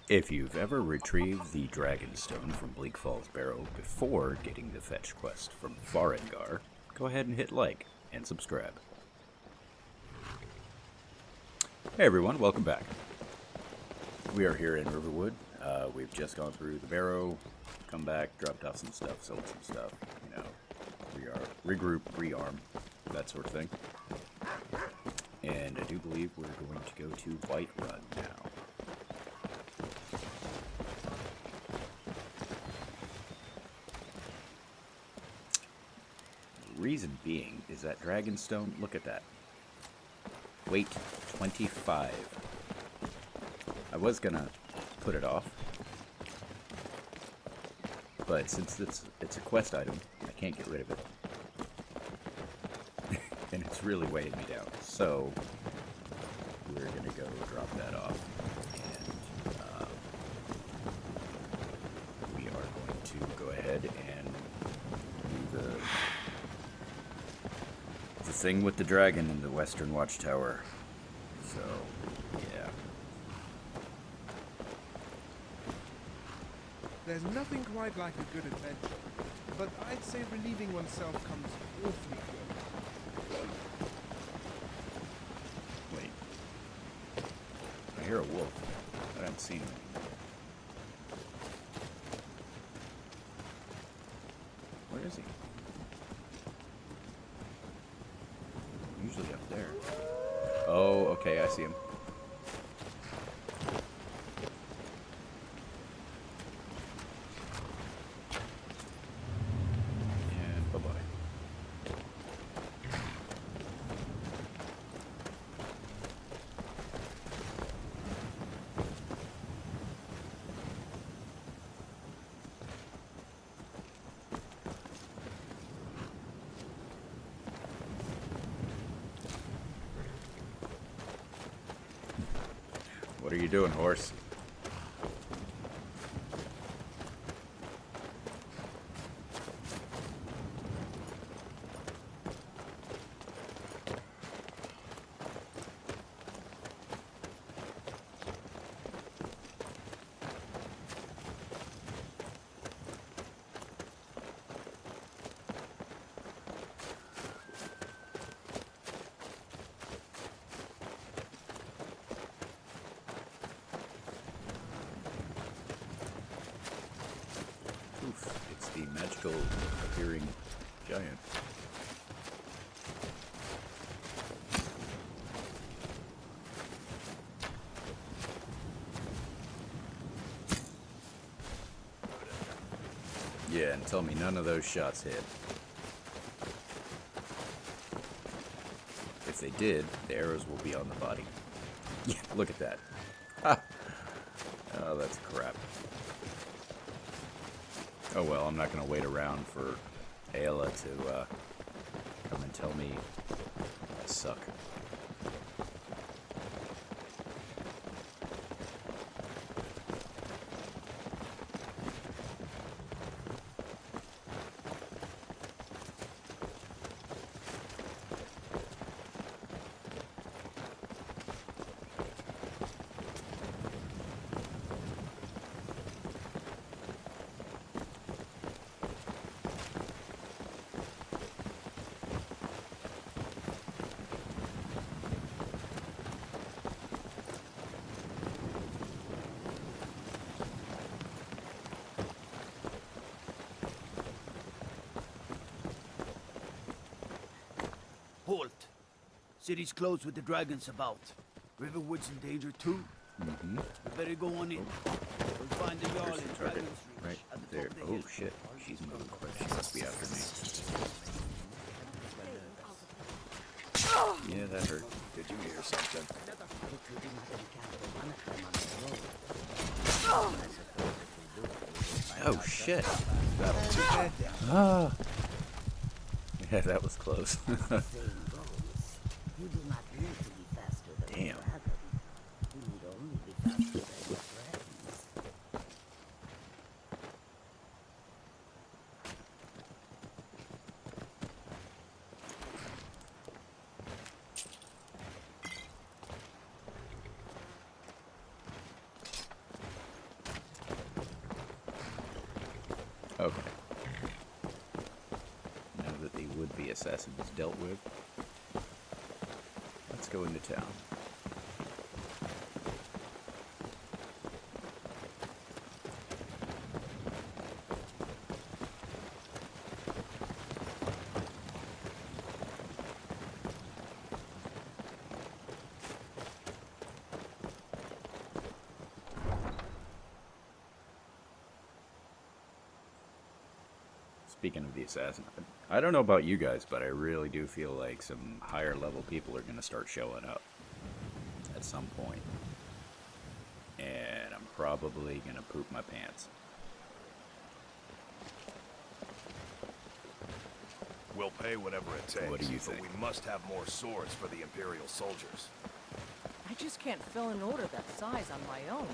If you've ever retrieved the Dragonstone from Bleak Falls Barrow before getting the fetch quest from Farengar, go ahead and hit like and subscribe. Hey everyone, welcome back. We are here in Riverwood. We've just gone through the Barrow, come back, dropped off some stuff, sold some stuff, regroup, rearm, that sort of thing. And I do believe we're going to go to Whiterun now. Reason being is that Dragonstone, look at that. Weight 25. I was gonna put it off, but since it's a quest item, I can't get rid of it. And it's really weighing me down. So we're gonna go drop that off, and we are going to go ahead and do the thing with the dragon in the Western Watchtower. So yeah. There's nothing quite like a good adventure, but I'd say relieving oneself comes awfully good. Wait. I hear a wolf. I haven't seen him. Where is he? Usually up there. Oh, okay, I see him. And bye-bye. What are you doing, horse? It's the magical appearing giant. Yeah, and tell me none of those shots hit. If they did, the arrows will be on the body. Yeah, look at that. Ha! Oh, that's crap. Oh well, I'm not going to wait around for Ayla to come and tell me I suck. Halt! City's closed with the dragons about. Riverwood's in danger too. Mm-hmm. We better go on in. We'll find the Jarl in Dragon's Reach. Right at the there. top of the Oh hill. shit, she's moving quick. She must be after me. Yeah, that hurt. Did you hear something? Oh shit. That'll too bad. Ah. Yeah, that was close. Damn. Okay. Now that the would-be assassin is dealt with, let's go into town. Speaking of the assassin, I don't know about you guys, but I really do feel like some higher level people are going to start showing up at some point. And I'm probably going to poop my pants. We'll pay whatever it takes. What do you but think? we must have more swords for the Imperial soldiers. I just can't fill an order that size on my own.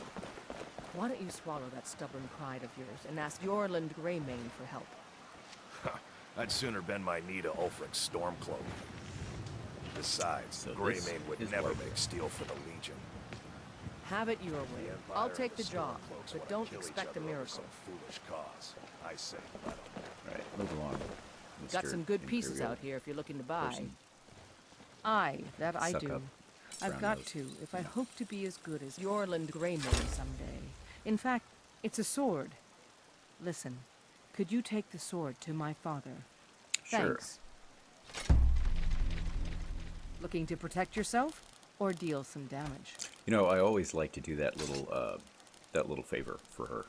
Why don't you swallow that stubborn pride of yours and ask Yorland Greymane for help? I'd sooner bend my knee to Ulfric's Stormcloak. Besides, So this Greymane would is never Whiterun. make steel for the Legion. Have it your way. The Empire I'll and take the job, Stormcloaks but wanna don't kill each expect a other over miracle. some foolish cause. I say, let 'em. Right, move along. Got Mr. some good pieces Imperial out here if you're looking to buy. person. Aye, that I Suck do. up I've brown got nose. to, if I hope to be as good as Yorland Greymane someday. In fact, it's a sword. Listen, could you take the sword to my father? Sure. Thanks. Looking to protect yourself or deal some damage? You know, I always like to do that little favor for her.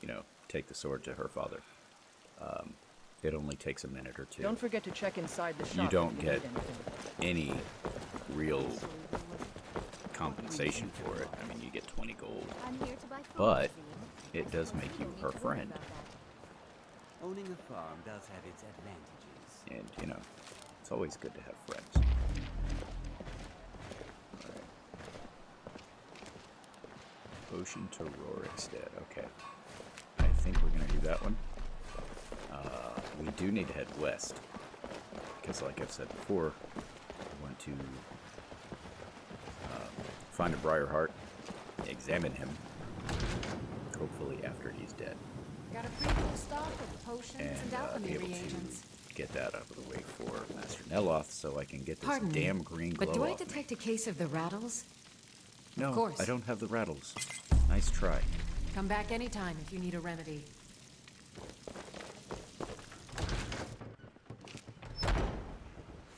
You know, take the sword to her father. It only takes a minute or two. Don't forget to check inside the shop. You if don't need get anything. any real compensation for it. I mean, you get 20 gold. I'm here to buy food, But Zine. it does make you Don't need her to worry friend. about that. Owning a farm does have its advantages. And, you know, it's always good to have friends. Alright. Potion to Rorikstead. Okay. I think we're going to do that one. We do need to head west. Because, like I've said before, I want to find a Briarheart, examine him, hopefully after he's dead. Got a pretty full stock of potions and And be alchemy able reagents. to get that out of the way for Master Neloth so I can get this Pardon me, damn green glow But do I off me. detect a case of the rattles? No, course. I don't have the rattles. Nice try. Come back anytime if you need a remedy.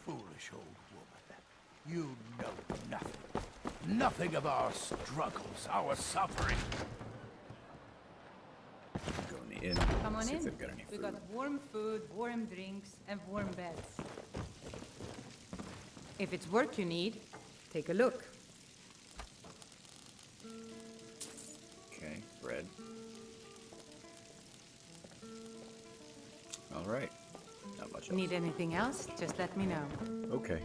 Foolish old woman. You know nothing. Nothing of our struggles, our suffering. Go in the inn. Come on see if in. they've got any We food. got warm food, warm drinks, and warm beds. If it's work you need, take a look. Okay, bread. All right. Not much else. Need anything else? Just let me know. Okay.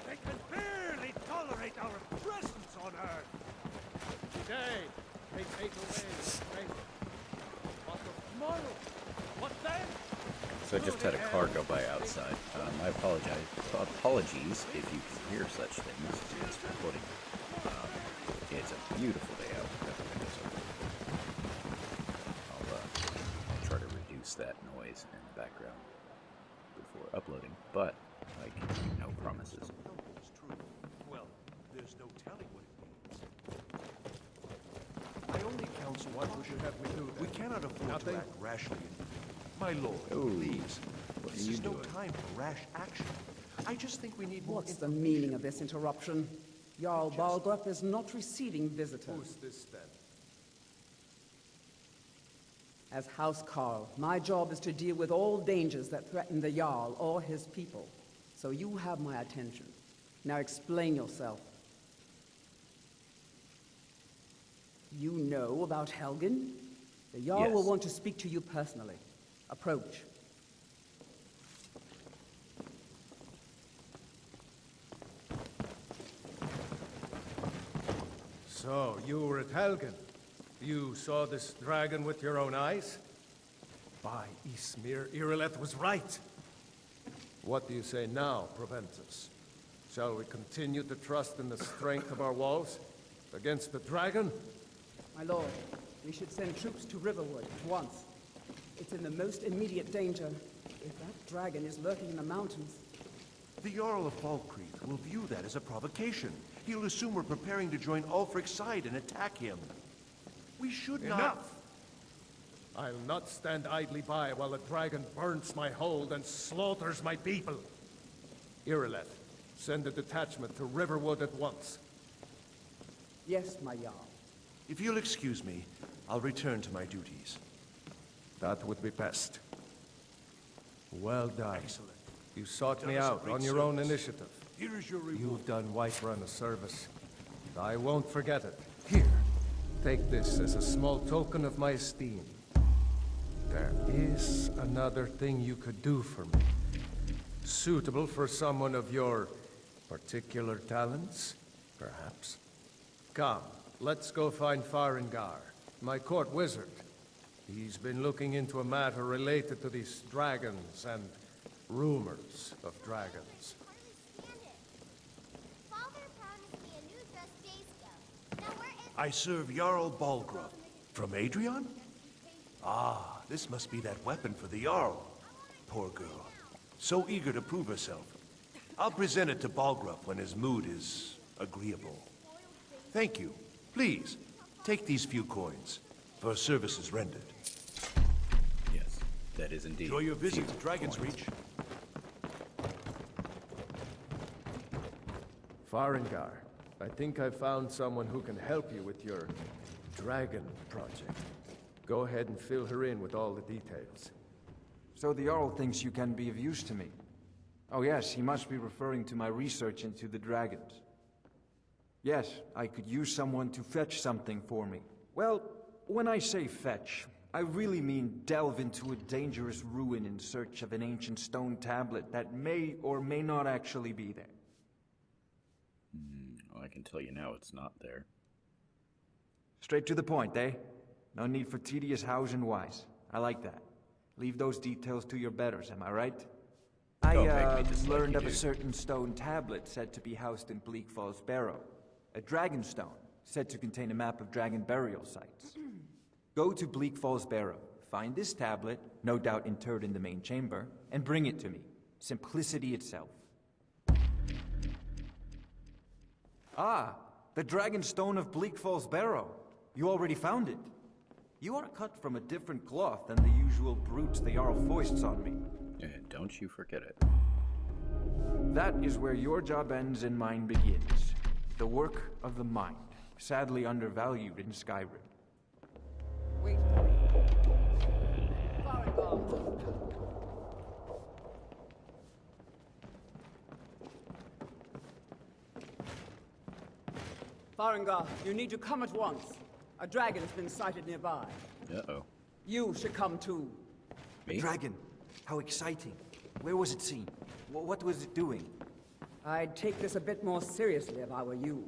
They can barely tolerate our presence on Earth. Today, they take away the strength. But of tomorrow, what then? So I just had a car go by outside. I apologies if you can hear such things in this recording. It's a beautiful day out. Got the windows open. I'll try to reduce that noise in the background before uploading, but like no promises. Well, there's no telling what it means. I only counsel what would you have me do then? We cannot afford Nothing? to act rashly. My lord, Oh, please. what are This you is no doing? time for rash action. I just think we need more What's the meaning of this interruption? Jarl Balgruuf is not receiving visitors. Who's this then? As House Carl, my job is to deal with all dangers that threaten the Jarl or his people. So you have my attention. Now explain yourself. You know about Helgen? The Jarl will Yes. want to speak to you personally. Approach. So, you were at Helgen. You saw this dragon with your own eyes? By Ismir, Irileth was right. What do you say now, Proventus? Shall we continue to trust in the strength of our walls against the dragon? My lord, we should send troops to Riverwood at once. It's in the most immediate danger. If that dragon is lurking in the mountains... The Jarl of Falkreath will view that as a provocation. He'll assume we're preparing to join Ulfric's side and attack him. We should not... Enough! I'll not stand idly by while the dragon burns my hold and slaughters my people. Irileth, send a detachment to Riverwood at once. Yes, my Jarl. If you'll excuse me, I'll return to my duties. That would be best. Well done. Excellent. You sought me Done us a out great on your own service. initiative. Here is your reward. You've done Whiterun a service. I won't forget it. Here, take this as a small token of my esteem. There is another thing you could do for me. Suitable for someone of your particular talents, perhaps. Come, let's go find Farengar, my court wizard. He's been looking into a matter related to these dragons and rumors of dragons. I serve Jarl Balgruuf. From Adrian? Ah, this must be that weapon for the Jarl. Poor girl. So eager to prove herself. I'll present it to Balgruuf when his mood is agreeable. Thank you. Please, take these few coins for services rendered. Yes, that is indeed. Enjoy your visit few to Dragon's coins. Reach. Farengar, I think I've found someone who can help you with your dragon project. Go ahead and fill her in with all the details. So the Jarl thinks you can be of use to me. Oh yes, he must be referring to my research into the dragons. Yes, I could use someone to fetch something for me. Well, when I say fetch, I really mean delve into a dangerous ruin in search of an ancient stone tablet that may or may not actually be there. Well, I can tell you now it's not there. Straight to the point, eh? No need for tedious hows and whys. I like that. Leave those details to your betters, am I right? Don't make me dislike learned you, of a dude. certain stone tablet said to be housed in Bleak Falls Barrow. A dragon stone, said to contain a map of dragon burial sites. Go to Bleak Falls Barrow, find this tablet, no doubt interred in the main chamber, and bring it to me. Simplicity itself. Ah, the dragon stone of Bleak Falls Barrow. You already found it. You are cut from a different cloth than the usual brutes the Jarl foists on me. And don't you forget it. That is where your job ends and mine begins. The work of the mind, sadly undervalued in Skyrim. Wait. Farengar. Farengar, you need to come at once. A dragon's been sighted nearby. Uh-oh. You should come too. Me? Dragon, how exciting. Where was it seen? What was it doing? I'd take this a bit more seriously if I were you.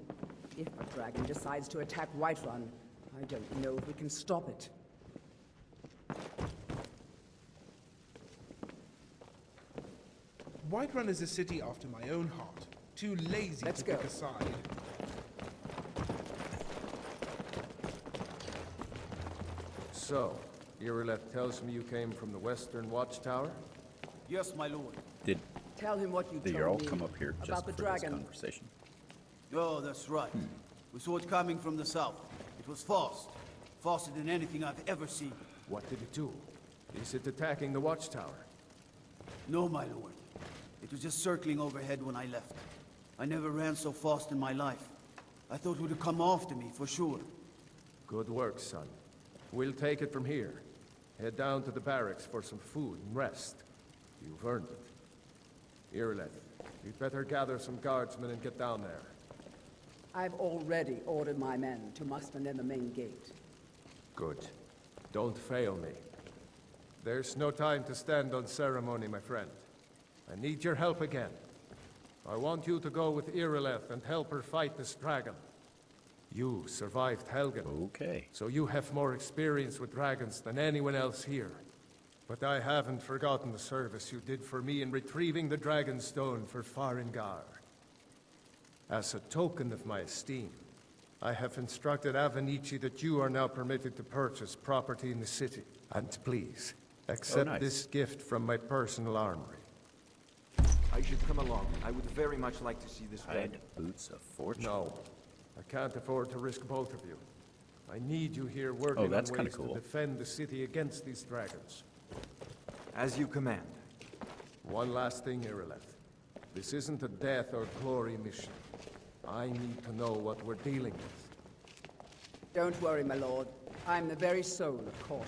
If a dragon decides to attack Whiterun, I don't know if we can stop it. Whiterun is a city after my own heart. Too lazy Let's to pick go. a side. So, Irileth tells me you came from the Western Watchtower? Yes, my lord. Did Tell him what you the told Jarl me come up here just about for the this dragon. conversation? Oh, that's right. We saw it coming from the south. It was fast. Faster than anything I've ever seen. What did it do? Is it attacking the Watchtower? No, my lord. It was just circling overhead when I left. I never ran so fast in my life. I thought it would have come after me, for sure. Good work, son. We'll take it from here. Head down to the barracks for some food and rest. You've earned it. Irileth, you'd better gather some guardsmen and get down there. I've already ordered my men to muster near the main gate. Good. Don't fail me. There's no time to stand on ceremony, my friend. I need your help again. I want you to go with Irileth and help her fight this dragon. You survived Helgen. Okay. So you have more experience with dragons than anyone else here. But I haven't forgotten the service you did for me in retrieving the Dragonstone for Farengar. As a token of my esteem, I have instructed Avenici that you are now permitted to purchase property in the city. And please, accept nice. this gift from my personal armory. I should come along. I would very much like to see this Hide dragon. boots of fortune. No, I can't afford to risk both of you. I need you here working that's on kinda ways cool. to defend the city against these dragons. As you command. One last thing, Irileth. This isn't a death or glory mission. I need to know what we're dealing with. Don't worry, my lord. I'm the very soul of caution.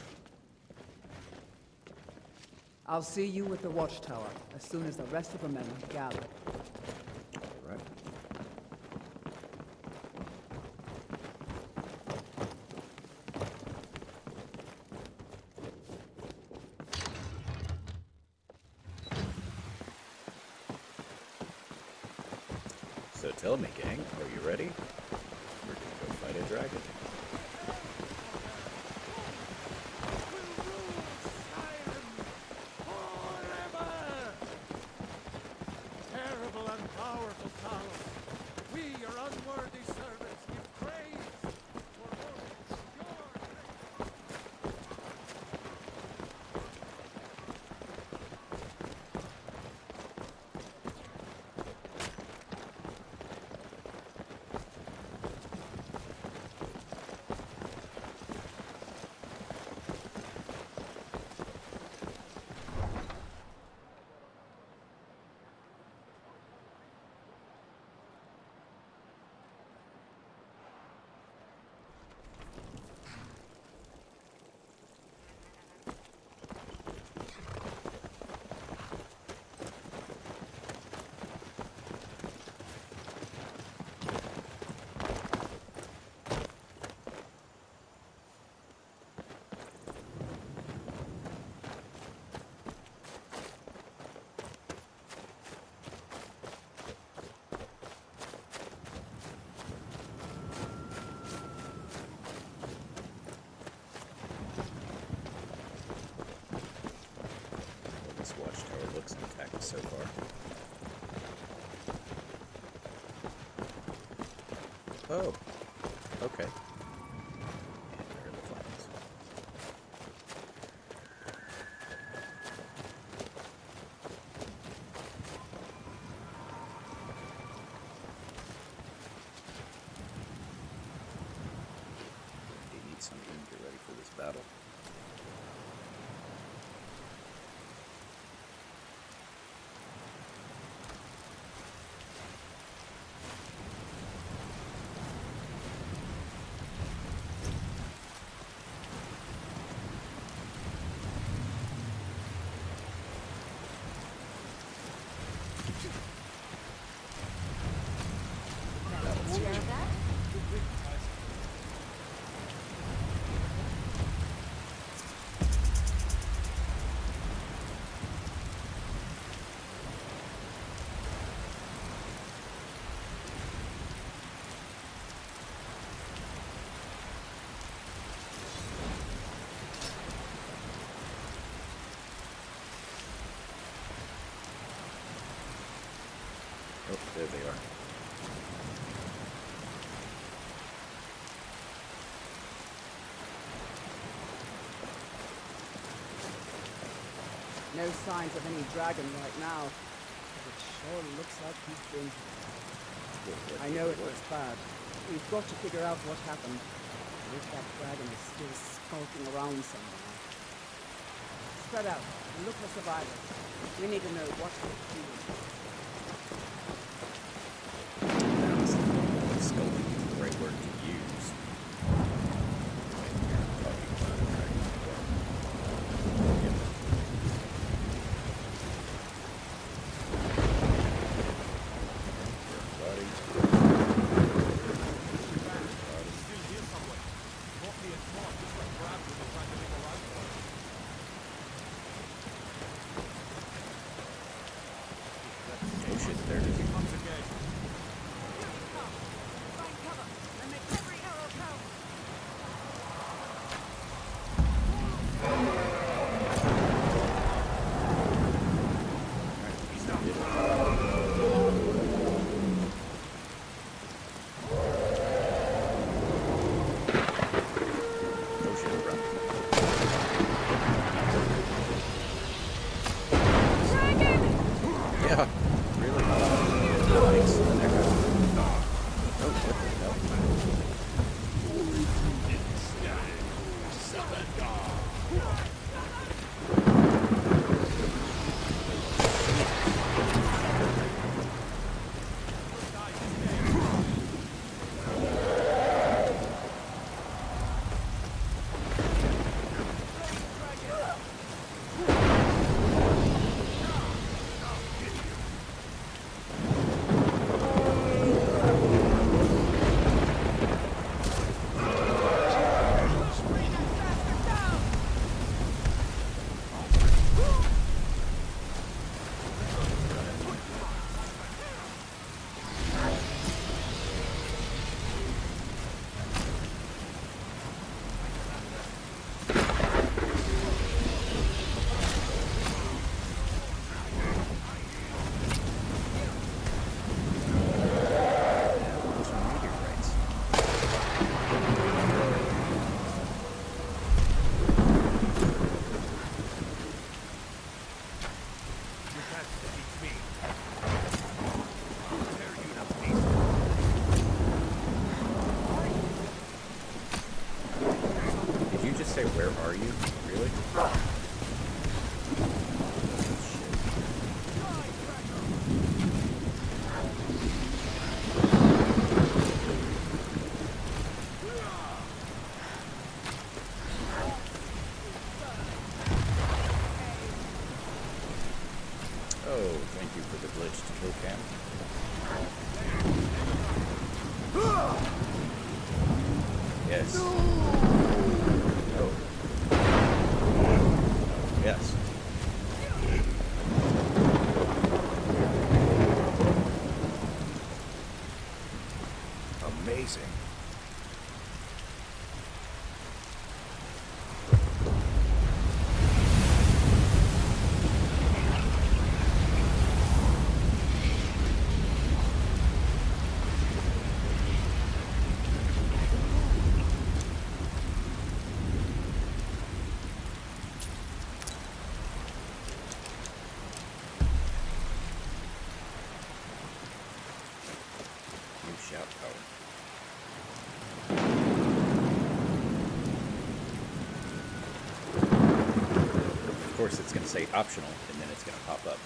I'll see you at the watchtower as soon as the rest of the men have gathered. All right. So tell me, gang, are you ready? We're gonna go fight a dragon. Will rule Skyrim forever! Terrible and powerful Talos, we, your unworthy servants, give praise for only your grace. Well, this watchtower looks intact so far. Oh, okay. And there are the flags. They need something to get ready for this battle. Share that? Oh, there they are. No signs of any dragon right now. But it sure looks like he's been here. I know it looks bad. We've got to figure out what happened. If that dragon is still skulking around somewhere. Spread out and look for survivors. We need to know what they're doing. Skulking is the right word to use. When you're talking about a dragon. Yep. say, where are you? Really? Oh, thank you for the glitched kill cam. Yes. Oh. Yes. Amazing. Shout power. Of course, it's going to say optional, and then it's going to pop up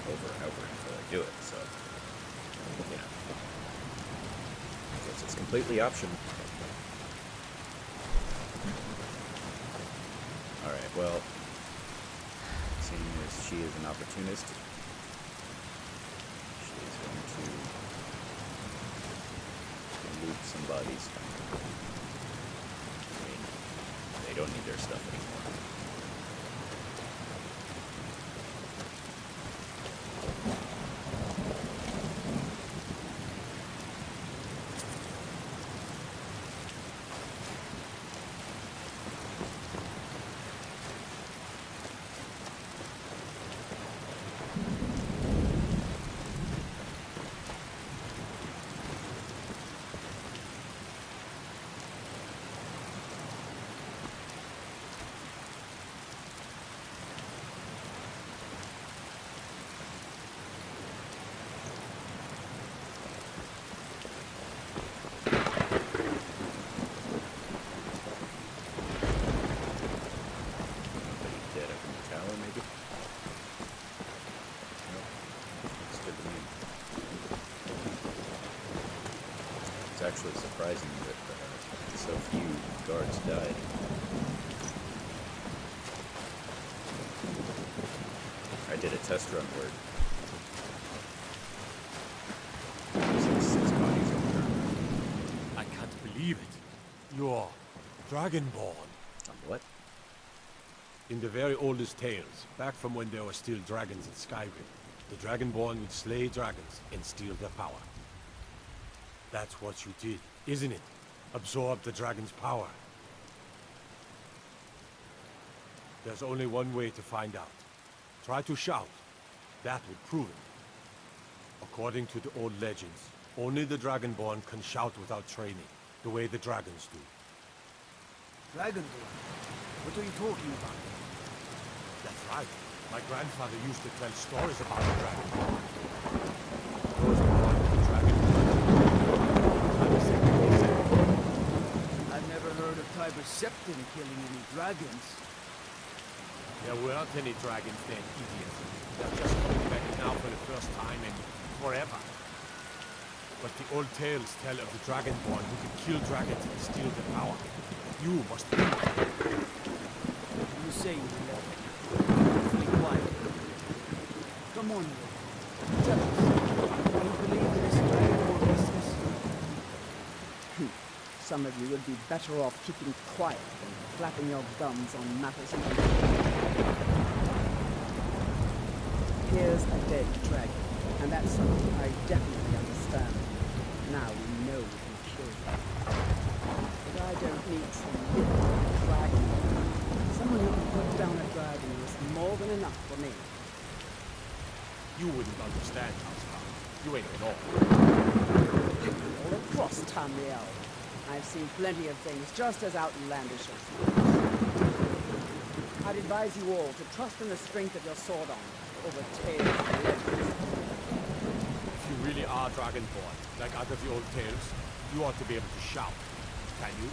over and over until I do it. So, you know, because it's completely optional. All right. Well, seeing as she is an opportunist, she is going to loot some bodies. I mean, they don't need their stuff anymore. It's actually surprising that so few guards died. I did a test run where there's like 6 bodies over there. I can't believe it. You're Dragonborn. What? In the very oldest tales, back from when there were still dragons in Skyrim, the Dragonborn would slay dragons and steal their power. That's what you did, isn't it? Absorb the dragon's power. There's only one way to find out. Try to shout. That would prove it. According to the old legends, only the Dragonborn can shout without training, the way the dragons do. Dragonborn? What are you talking about? That's right. My grandfather used to tell stories about the Dragonborn. Those were part of the Dragonborn. I've never heard of Tiber Septim killing any dragons. There weren't any dragons then, idiot. They're just coming back now for the first time in forever. But the old tales tell of the Dragonborn who can kill dragons and steal their power. You must be one. You say you love it. Be quiet. Come on, then. Tell us. Do you believe in this Dragonborn business? Some of you would be better off keeping quiet than flapping your gums on matters like this. Here's a dead dragon, and that's something I definitely understand. Now we know we can kill him. But I don't need some little dragon. Someone who can put down a dragon is more than enough for me. You wouldn't understand, Housecarl. You ain't an orc. All across Tamriel, I've seen plenty of things just as outlandish as these. I'd advise you all to trust in the strength of your sword arm over tales and legends. If you really are Dragonborn, like out of the old tales, you ought to be able to shout. Can you?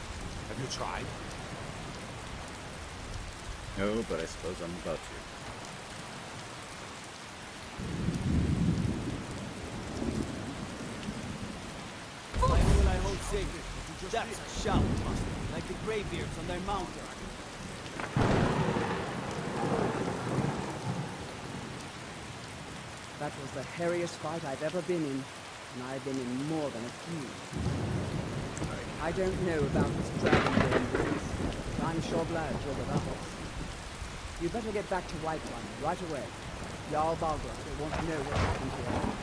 Have you tried? No, but I suppose I'm about to. Why will I hold sacred? That's a shout, master, like the greybeards on their mountain. That was the hairiest fight I've ever been in, and I've been in more than a few. I don't know about this dragonborn business, but I'm sure glad you're with us. You better get back to Whiterun right away. Jarl Balgruuf will want to know what happened here.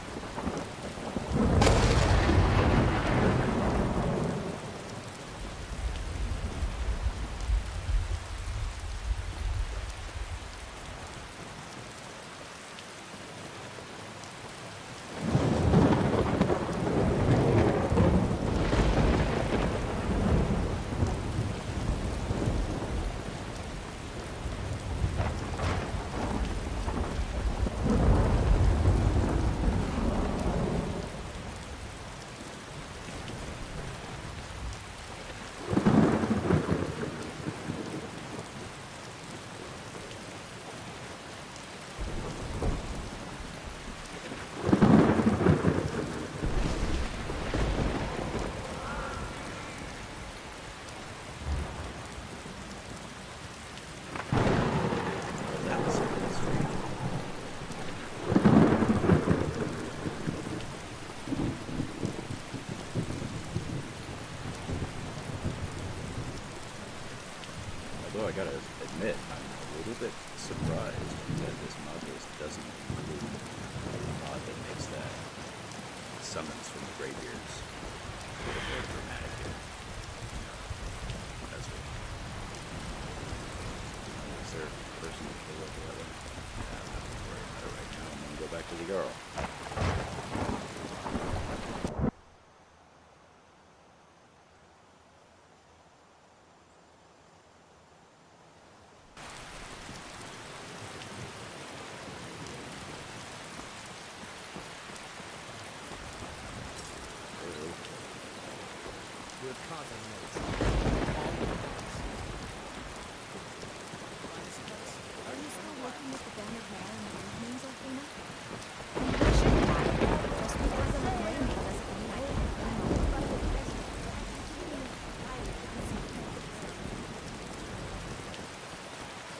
Although I gotta admit, I'm a little bit surprised that this mod list doesn't include the mod that makes that summons from the Greybeards a little more dramatic here. That's what. Is there a person to kill over that one? I'm not gonna worry about it right now. I'm gonna go back to the Jarl. Are you still working with the Bannered Man and the evenings, Alfina? Just because I'm a brain doesn't mean I can't bring my own bucket of treasure.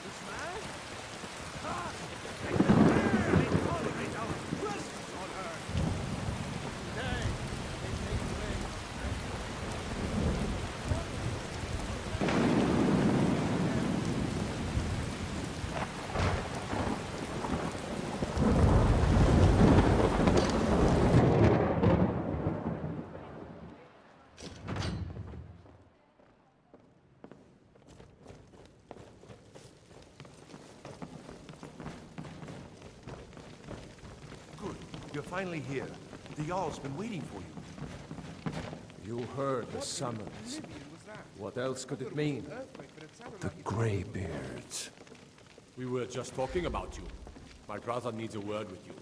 This man? Ah! They can barely tolerate our presence on Earth! Today, they take away our Good. You're finally here. The Jarl's been waiting for you. You heard the summons. Oblivion was that? What else could it mean? Earthquake, but it sounded The like it- Greybeards. We were just talking about you. My brother needs a word with you.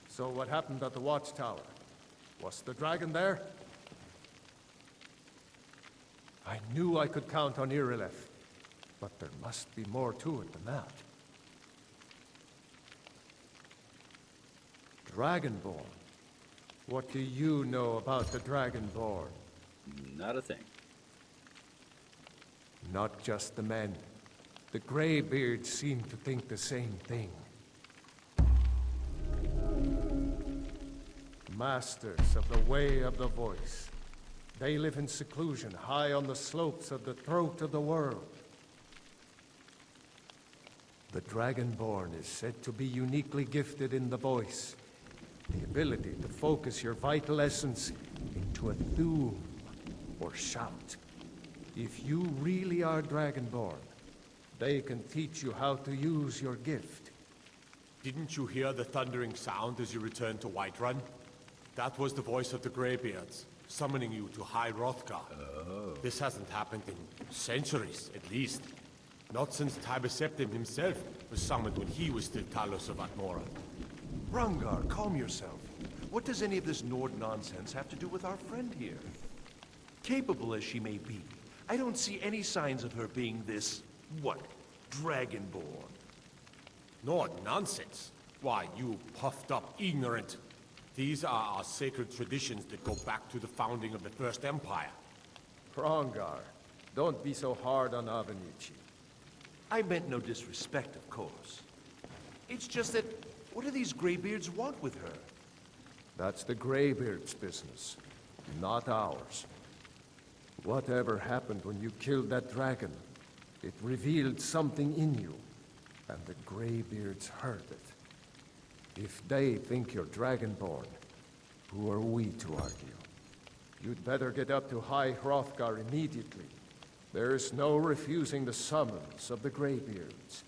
So what happened at the watchtower? Was the dragon there? I knew I could count on Irileth, but there must be more to it than that. Dragonborn. What do you know about the Dragonborn? Not a thing. Not just the men. The Greybeards seem to think the same thing. Masters of the Way of the Voice. They live in seclusion high on the slopes of the throat of the world. The Dragonborn is said to be uniquely gifted in the voice. The ability to focus your vital essence into a thum or shout. If you really are Dragonborn, they can teach you how to use your gift. Didn't you hear the thundering sound as you returned to Whiterun? That was the voice of the Greybeards, summoning you to High Hrothgar. Oh. This hasn't happened in centuries, at least. Not since Tiber Septim himself was summoned when he was still Talos of Atmora. Rungar, calm yourself. What does any of this Nord nonsense have to do with our friend here? Capable as she may be, I don't see any signs of her being this, what, Dragonborn. No nonsense. Why, you puffed up ignorant. These are our sacred traditions that go back to the founding of the First Empire. Hrongar, don't be so hard on Avenucci. I meant no disrespect, of course. It's just that, what do these Greybeards want with her? That's the Greybeard's business, not ours. Whatever happened when you killed that dragon, it revealed something in you, and the Greybeards heard it. If they think you're Dragonborn, who are we to argue? You'd better get up to High Hrothgar immediately. There's no refusing the summons of the Greybeards.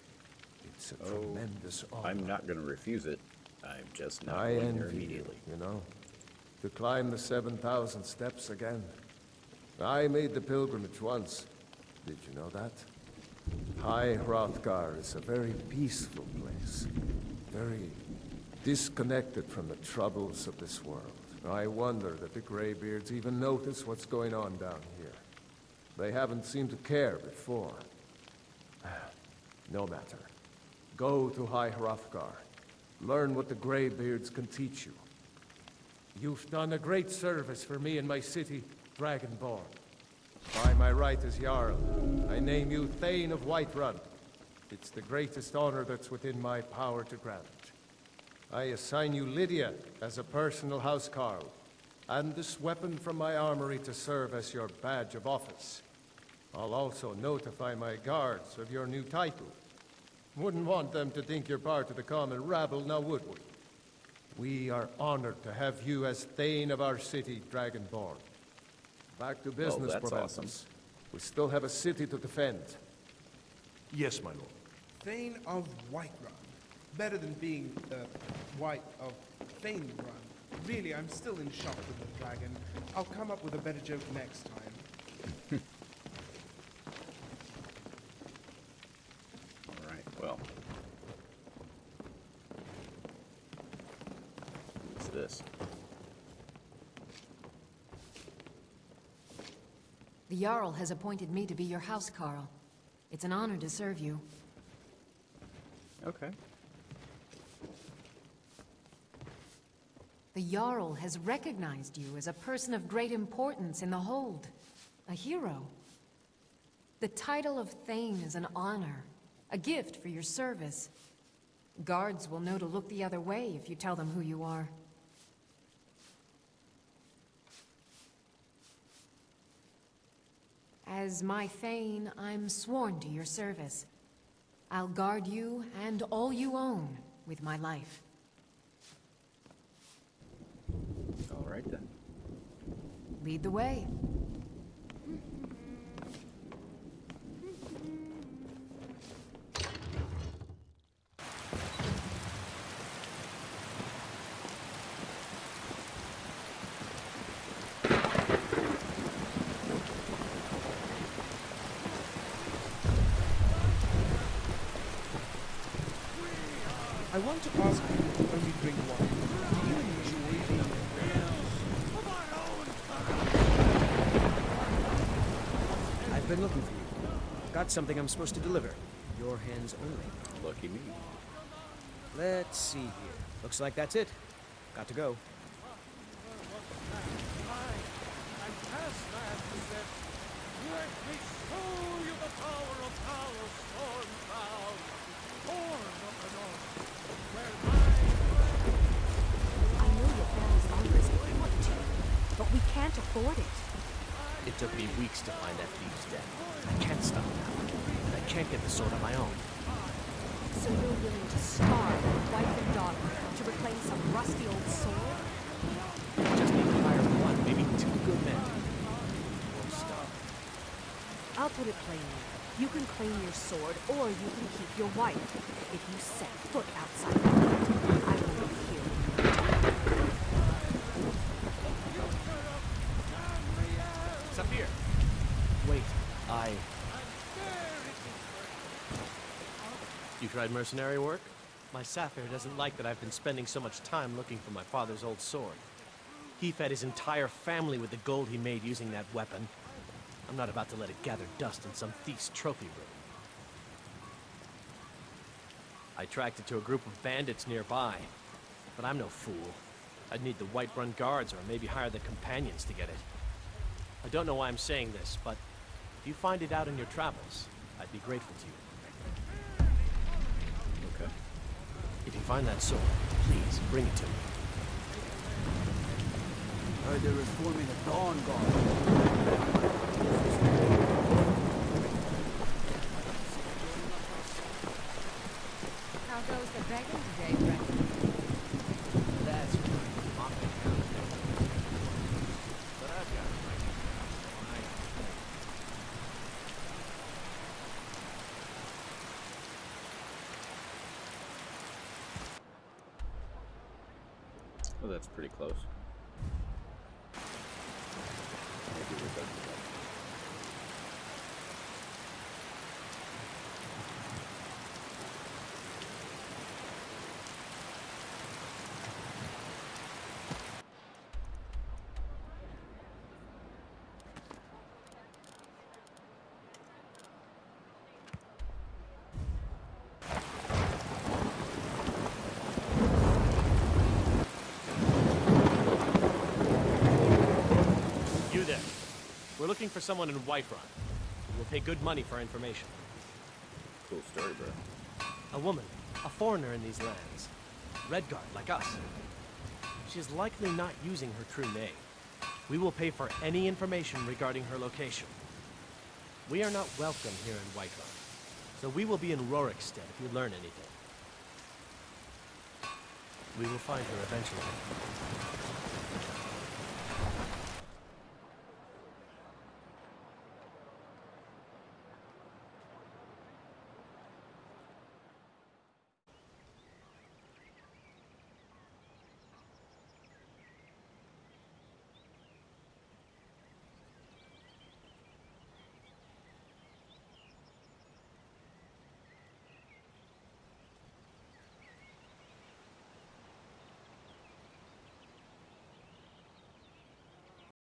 It's a tremendous honor. I'm not going to refuse it. I'm just not I going there envy immediately. you know, to climb the 7,000 steps again. I made the pilgrimage once. Did you know that? High Hrothgar is a very peaceful place. Very disconnected from the troubles of this world. I wonder that the Greybeards even notice what's going on down here. They haven't seemed to care before. No matter. Go to High Hrothgar. Learn what the Greybeards can teach you. You've done a great service for me and my city, Dragonborn. By my right as Jarl, I name you Thane of Whiterun. It's the greatest honor that's within my power to grant. I assign you Lydia as a personal housecarl, and this weapon from my armory to serve as your badge of office. I'll also notify my guards of your new title. Wouldn't want them to think you're part of the common rabble, now would we? We are honored to have you as Thane of our city, Dragonborn. Back to business, that's Proventus. awesome. We still have a city to defend. Yes, my lord. Thane of Whiterun. Better than being White of Thane Run. Really, I'm still in shock with the dragon. I'll come up with a better joke next time. All right, well. What's this? The Jarl has appointed me to be your housecarl. It's an honor to serve you. Okay. The Jarl has recognized you as a person of great importance in the Hold. A hero. The title of Thane is an honor, a gift for your service. Guards will know to look the other way if you tell them who you are. As my Thane, I'm sworn to your service. I'll guard you and all you own with my life. All right then. Lead the way. I want to ask you to only drink wine. Do you enjoy being I've been looking for you. Got something I'm supposed to deliver. Your hands only. Lucky me. Let's see here. Looks like that's it. Got to go. Let me show you the power of power storm cloud, born of the north, where I know your family's hungers important to you, but we can't afford it. It took me weeks to find that thief's den. I can't stop now, and I can't get the sword on my own. So you're willing to starve your wife and daughter to reclaim some rusty old sword? Just need to hire one, maybe two good men. Won't stop. I'll put it plainly. You can claim your sword, or you can keep your wife. If you set foot outside the gate, I will live here. Saphir! Wait, You tried mercenary work? My Saphir doesn't like that I've been spending so much time looking for my father's old sword. He fed his entire family with the gold he made using that weapon. I'm not about to let it gather dust in some thief's trophy room. I tracked it to a group of bandits nearby. But I'm no fool. I'd need the Whiterun guards or maybe hire the companions to get it. I don't know why I'm saying this, but if you find it out in your travels, I'd be grateful to you. Okay. If you find that sword, please bring it to me. Heard they're reforming the Dawn Guard. How goes the dragon today, Brendan? That's right. Mopping down the deck. But I've got it right now. Well, that's pretty close. Maybe we're done with that. You there. We're looking for someone in Whiterun. We'll pay good money for information. Cool story, bro. A woman, a foreigner in these lands. Redguard, like us. She's likely not using her true name. We will pay for any information regarding her location. We are not welcome here in Whiterun, so we will be in Rorikstead if you learn anything. We will find her eventually.